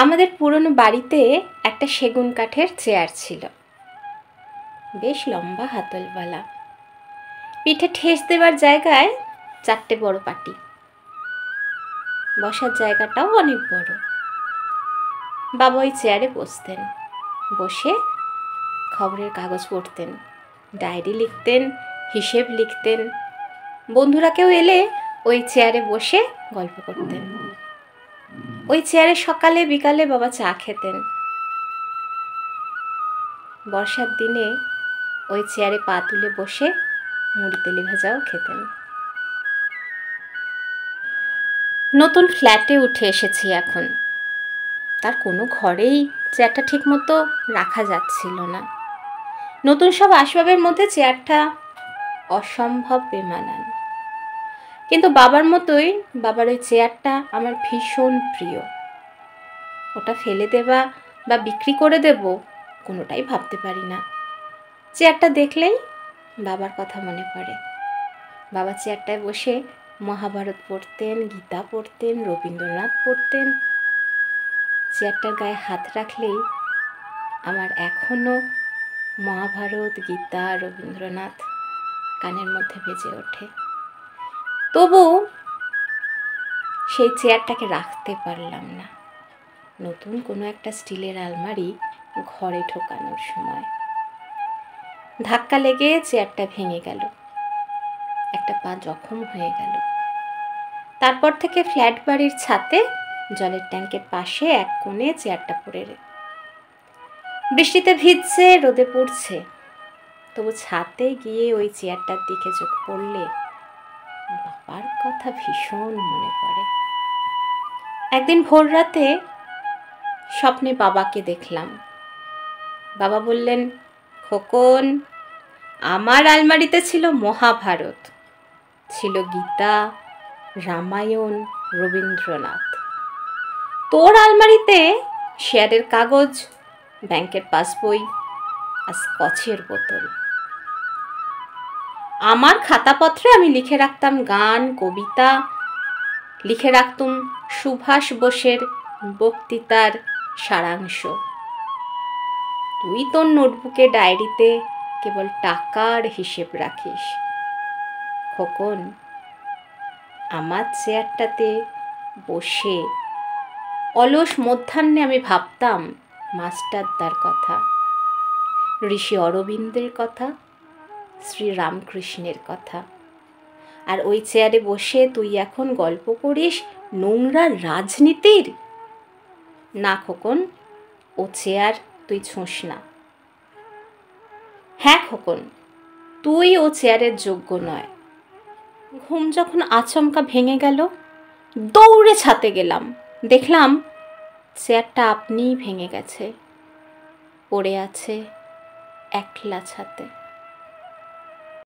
আমাদের পুরনো বাড়িতে একটা সেগুন কাঠের চেয়ার ছিল, বেশ লম্বা হাতলওয়ালা। পিঠে ঠেস দেবার জায়গায় 4টে বড় পাটি, বসার জায়গাটাও অনেক বড়। বাবা ওই চেয়ারে বসতেন, বসে খবরের কাগজ পড়তেন, ডায়েরি লিখতেন, হিসেব লিখতেন। বন্ধুরা কেউ এলে ওই চেয়ারে বসে গল্প করতেন। ওই চেয়ারে সকালে বিকালে বাবা চা খেতেন। বর্ষার দিনে ওই চেয়ারে পা তুলে বসে মুড়ি তেলে ভাজাও খেতেন। নতুন ফ্ল্যাটে উঠে এসেছি এখন, তার কোনো ঘরেই চেয়ারটা ঠিক মতো রাখা যাচ্ছিল না। নতুন সব আসবাবের মধ্যে চেয়ারটা অসম্ভব বেমানান, কিন্তু বাবার মতোই বাবার ওই চেয়ারটা আমার ভীষণ প্রিয়। ওটা ফেলে দেওয়া বা বিক্রি করে দেব কোনোটাই ভাবতে পারি না। চেয়ারটা দেখলেই বাবার কথা মনে পড়ে। বাবা চেয়ারটায় বসে মহাভারত পড়তেন, গীতা পড়তেন, রবীন্দ্রনাথ পড়তেন। চেয়ারটার গায়ে হাত রাখলেই আমার এখনো মহাভারত, গীতা, রবীন্দ্রনাথ কানের মধ্যে বেজে ওঠে। তবু সেই চেয়ারটাকে রাখতে পারলাম না। নতুন কোনো একটা স্টিলের আলমারি ঘরে ঢোকানোর সময় ধাক্কা লেগে চেয়ারটা ভেঙে গেল, একটা পা জখম হয়ে গেল। তারপর থেকে ফ্ল্যাট বাড়ির ছাদে জলের ট্যাঙ্কের পাশে এক কোণে চেয়ারটা পড়ে বৃষ্টিতে ভিজছে, রোদে পড়ছে, তবু ছাদে গিয়ে ওই চেয়ারটার দিকে চোখ পড়লে বাবার কথা ভীষণ মনে পড়ে। একদিন ভোর রাতে স্বপ্নে বাবাকে দেখলাম। বাবা বললেন, খোকন, আমার আলমারিতে ছিল মহাভারত, ছিল গীতা, রামায়ণ, রবীন্দ্রনাথ। তোর আলমারিতে শেয়ারের কাগজ, ব্যাংকের পাসবই আর স্কচের বোতল। আমার খাতাপত্রে আমি লিখে রাখতাম গান, কবিতা, লিখে রাখতুম সুভাষ বোসের বক্তৃতার সারাংশ। তুই তোর নোটবুকে, ডায়েরিতে কেবল টাকার হিসেব রাখিস। খোকন, আমার চেয়ারটাতে বসে অলস মধ্যাহ্নে আমি ভাবতাম মাস্টারদার কথা, ঋষি অরবিন্দের কথা, শ্রীরামকৃষ্ণের কথা। আর ওই চেয়ারে বসে তুই এখন গল্প করিস নোংরা রাজনীতির। না খোকন, ও চেয়ার তুই ছোঁস না। হ্যাঁ খোকন, তুই ও চেয়ারের যোগ্য নয়। ঘুম যখন আচমকা ভেঙে গেল, দৌড়ে ছাতে গেলাম। দেখলাম চেয়ারটা আপনিই ভেঙে গেছে, পড়ে আছে একলা ছাতে।